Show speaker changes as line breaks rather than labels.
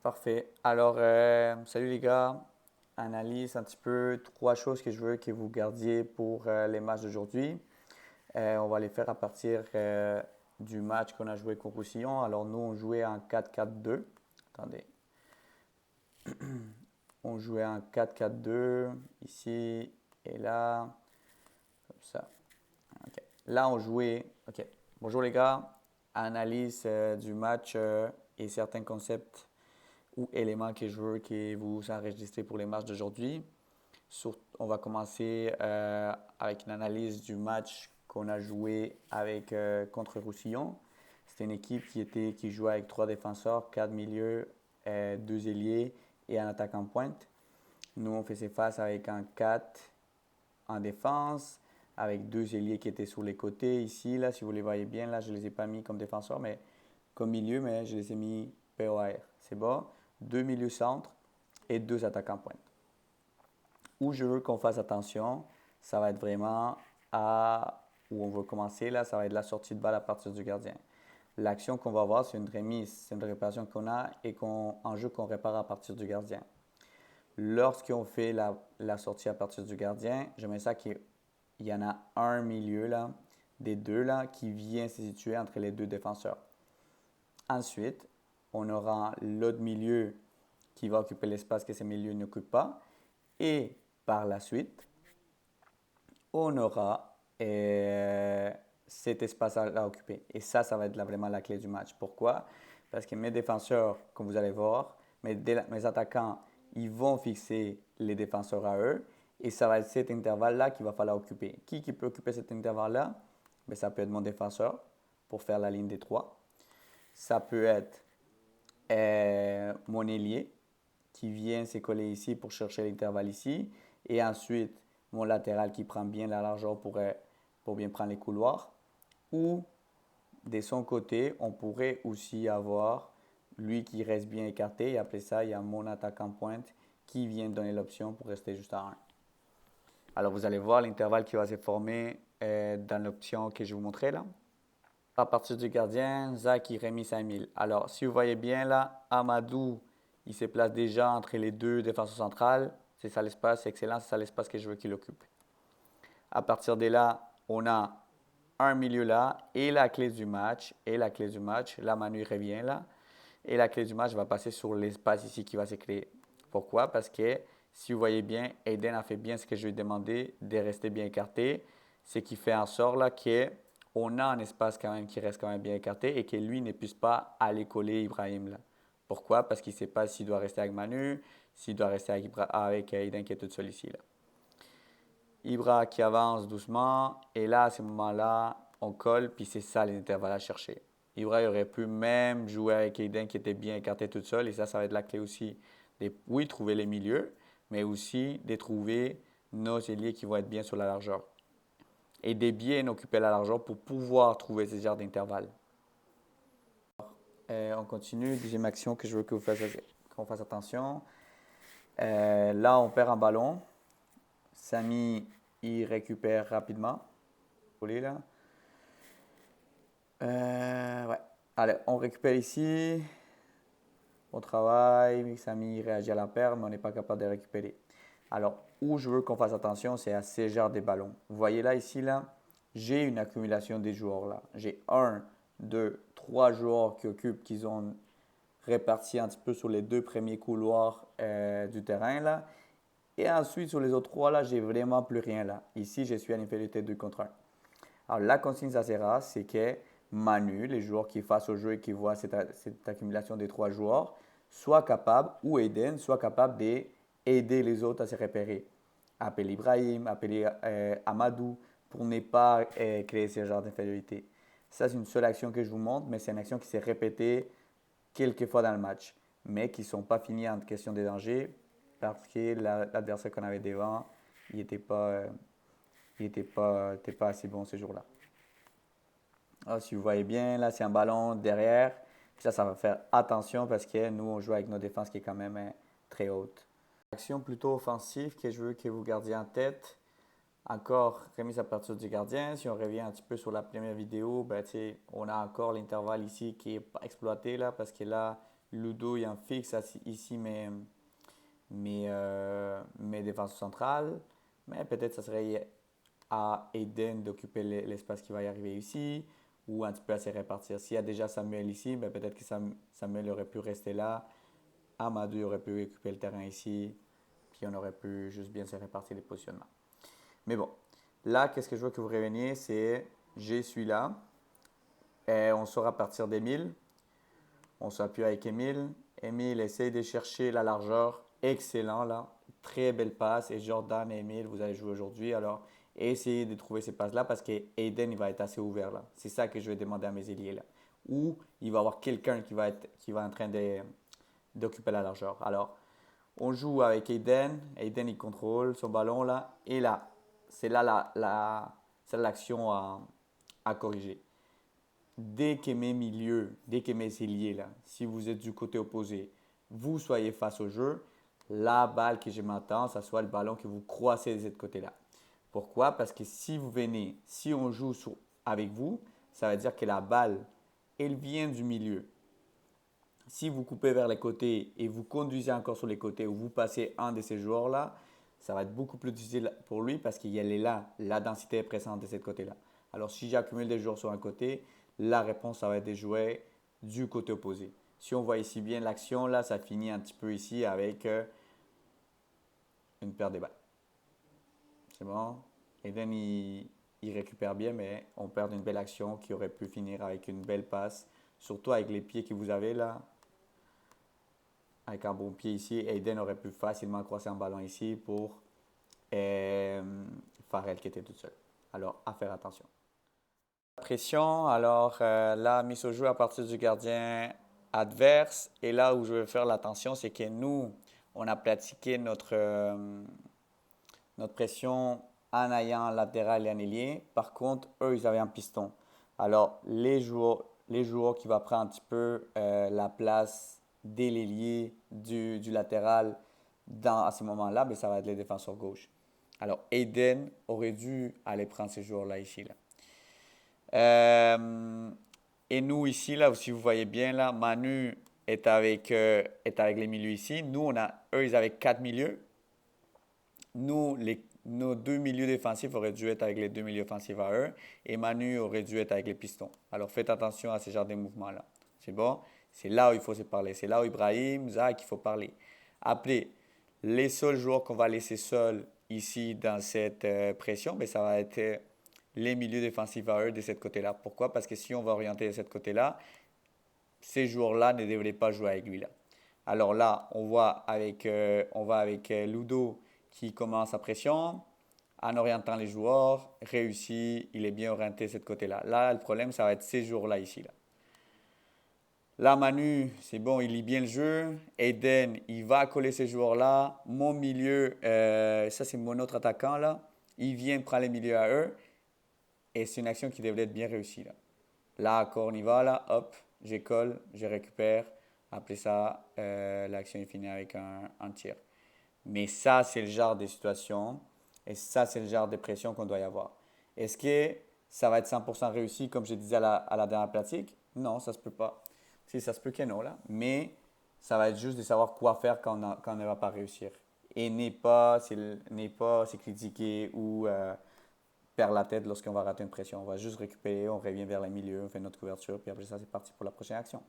Parfait. Alors, salut les gars. Analyse un petit peu trois choses que je veux que vous gardiez pour les matchs d'aujourd'hui. On va les faire à partir du match qu'on a joué contre Roussillon. Alors, nous, on jouait en 4-4-2. Attendez. On jouait en 4-4-2 ici et là, comme ça. OK. Là, on jouait. OK. Bonjour les gars. Analyse du match et certains concepts ou éléments que je veux que vous enregistrez pour les matchs d'aujourd'hui. On va commencer avec une analyse du match qu'on a joué contre Roussillon. C'était une équipe qui jouait avec trois défenseurs, quatre milieux, deux ailiers et un attaquant en pointe. Nous, on faisait face avec un 4 en défense, avec deux ailiers qui étaient sur les côtés ici. Là, si vous les voyez bien, là, je ne les ai pas mis comme défenseurs, mais comme milieu, mais je les ai mis POR. C'est bon. Deux milieux centres et deux attaquants pointe. Où je veux qu'on fasse attention, ça va être vraiment à où on veut commencer. Là, ça va être la sortie de balle à partir du gardien. L'action qu'on va voir, c'est une remise, c'est une réparation qu'on a et en jeu qu'on répare à partir du gardien. Lorsqu'on fait la sortie à partir du gardien, j'aimerais ça qu'il y en a un milieu là, des deux là, qui vient se situer entre les deux défenseurs. Ensuite, on aura l'autre milieu qui va occuper l'espace que ces milieux n'occupent pas. Et par la suite, on aura cet espace à occuper. Et ça va être vraiment la clé du match. Pourquoi? Parce que mes défenseurs, comme vous allez voir, mes attaquants, ils vont fixer les défenseurs à eux. Et ça va être cet intervalle-là qu'il va falloir occuper. Qui peut occuper cet intervalle-là? Ben, ça peut être mon défenseur pour faire la ligne des trois. Ça peut être mon ailier qui vient se coller ici pour chercher l'intervalle ici. Et ensuite, mon latéral qui prend bien la largeur pour bien prendre les couloirs. Ou de son côté, on pourrait aussi avoir lui qui reste bien écarté. Et après ça, il y a mon attaquant pointe qui vient donner l'option pour rester juste à 1. Alors, vous allez voir l'intervalle qui va se former dans l'option que je vous montrais là. À partir du gardien, Zach il remet 5000. Alors, si vous voyez bien là, Amadou, il se place déjà entre les deux défenseurs centrales. C'est ça l'espace, c'est excellent, c'est ça l'espace que je veux qu'il occupe. À partir de là, on a un milieu là et la clé du match. Là, Manu revient là. Et la clé du match va passer sur l'espace ici qui va se créer. Pourquoi? Parce que si vous voyez bien, Aiden a fait bien ce que je lui ai demandé de rester bien écarté. Ce qui fait en sorte là qu'on a un espace quand même qui reste quand même bien écarté et que lui ne puisse pas aller coller Ibrahim là. Pourquoi? Parce qu'il ne sait pas s'il doit rester avec Manu, s'il doit rester avec Aiden qui est tout seul ici là. Ibra qui avance doucement. Et là, à ce moment-là, on colle, puis c'est ça les intervalles à chercher. Ibra aurait pu même jouer avec Aiden qui était bien écarté tout seul. Et ça va être la clé aussi. Oui, trouver les milieux, mais aussi de trouver nos ailiers qui vont être bien sur la largeur. Et de bien occuper la largeur pour pouvoir trouver ces genres d'intervalles. On continue. Deuxième action que je veux qu'on fasse attention. Là, on perd un ballon. Samy, il récupère rapidement. Là. Ouais. Allez, on récupère ici. On travaille. Samy réagit à la perte, mais on n'est pas capable de récupérer. Alors, où je veux qu'on fasse attention, c'est à ces genres de ballons. Vous voyez là, ici, là, j'ai une accumulation des joueurs là. J'ai 1, 2, 3 joueurs qui ont répartis un petit peu sur les deux premiers couloirs du terrain là. Et ensuite, sur les autres trois là, j'ai vraiment plus rien là. Ici, je suis à l'infériorité 2 contre 1. Alors, la consigne, ça sera, c'est que Manu, les joueurs qui fassent au jeu et qui voient cette accumulation des trois joueurs, soit capable, ou Eden, soit capable d'aider les autres à se repérer. Appeler Ibrahim, appeler Amadou pour ne pas créer ce genre d'infériorité. Ça, c'est une seule action que je vous montre, mais c'est une action qui s'est répétée quelques fois dans le match, mais qui ne sont pas finies en question de danger parce que l'adversaire qu'on avait devant, il n'était pas, était pas assez bon ce jour-là. Ah, si vous voyez bien, là, c'est un ballon derrière. Puis ça va faire attention parce que nous, on joue avec nos défenses qui est quand même très haute. Action plutôt offensive que je veux que vous gardiez en tête. Encore remise à partir du gardien. Si on revient un petit peu sur la première vidéo, ben, on a encore l'intervalle ici qui n'est pas exploité là, parce que là, Ludo, il y a un fixe ici, mes défenses centrales. Mais peut-être ça serait à Aiden d'occuper l'espace qui va y arriver ici, ou un petit peu à se répartir. S'il y a déjà Samuel ici, ben peut-être que Samuel aurait pu rester là. Amadou aurait pu occuper le terrain ici, puis on aurait pu juste bien se répartir les positionnements. Mais bon, là, qu'est-ce que je veux que vous reveniez, c'est je suis là, et on saura partir d'Emile. On s'appuie avec Emile. Emile essaye de chercher la largeur. Excellent là. Très belle passe. Et Jordan et Emile, vous allez jouer aujourd'hui. Alors, essayez de trouver ces passes-là parce que Aiden, il va être assez ouvert là. C'est ça que je vais demander à mes ailiers là. Ou il va y avoir quelqu'un qui va être en train d'occuper la largeur. Alors, on joue avec Aiden. Aiden, il contrôle son ballon là. Et là, c'est là c'est l'action à corriger. Dès que mes milieux, dès que mes ailiers, là, si vous êtes du côté opposé, vous soyez face au jeu, la balle que je m'attends, ça soit le ballon que vous croisez de ce côté-là. Pourquoi? Parce que si vous venez, si on joue avec vous, ça veut dire que la balle, elle vient du milieu. Si vous coupez vers les côtés et vous conduisez encore sur les côtés ou vous passez un de ces joueurs-là, ça va être beaucoup plus difficile pour lui parce qu'il est là, la densité est présente de ce côté-là. Alors si j'accumule des joueurs sur un côté, la réponse, ça va être de jouer du côté opposé. Si on voit ici bien l'action, là, ça finit un petit peu ici avec une perte de balles. C'est bon. Eden, il récupère bien, mais on perd une belle action qui aurait pu finir avec une belle passe. Surtout avec les pieds que vous avez là. Avec un bon pied ici, Eden aurait pu facilement croiser un ballon ici pour Farrell qui était tout seul. Alors, à faire attention. Pression, alors là, mise au jeu à partir du gardien adverse. Et là où je veux faire l'attention, c'est que nous, on a pratiqué notre pression en ayant latéral et en ailier. Par contre, eux, ils avaient un piston. Alors, les joueurs qui vont prendre un petit peu la place de l'ailier, du latéral à ce moment-là, ben, ça va être les défenseurs gauche. Alors, Aiden aurait dû aller prendre ces joueurs-là ici. Là. Et nous ici, là, si vous voyez bien, là, Manu est avec les milieux ici. Nous, eux, ils avaient 4 milieux. Nous, nos 2 milieux défensifs auraient dû être avec les 2 milieux offensifs à eux. Et Manu aurait dû être avec les pistons. Alors, faites attention à ce genre de mouvements-là. C'est bon? C'est là où il faut se parler. C'est là où Ibrahim, Zach, il faut parler. Après, les seuls joueurs qu'on va laisser seuls ici dans cette pression, mais ça va être les milieux défensifs à eux de ce côté-là. Pourquoi? Parce que si on va orienter de ce côté-là, ces joueurs-là ne devraient pas jouer avec lui là. Alors là, on va avec Ludo qui commence sa pression en orientant les joueurs, réussit, il est bien orienté de ce côté-là. Là, le problème, ça va être ces joueurs-là ici. Là, Manu, c'est bon, il lit bien le jeu. Aiden, il va coller ces joueurs-là. Mon milieu, ça c'est mon autre attaquant là. Il vient prendre les milieux à eux. Et c'est une action qui devrait être bien réussie. Là, encore, on y va, là, hop, j'écolle, je récupère. Après ça, l'action est finie avec un tir. Mais ça, c'est le genre de situation et ça, c'est le genre de pression qu'on doit y avoir. Est-ce que ça va être 100% réussi, comme je disais à la dernière pratique? Non, ça se peut pas. Si, ça se peut que non, là. Mais ça va être juste de savoir quoi faire quand on ne va pas réussir. Et n'est pas se critiquer ou perdre la tête lorsqu'on va rater une pression. On va juste récupérer, on revient vers le milieu, on fait notre couverture, puis après ça, c'est parti pour la prochaine action.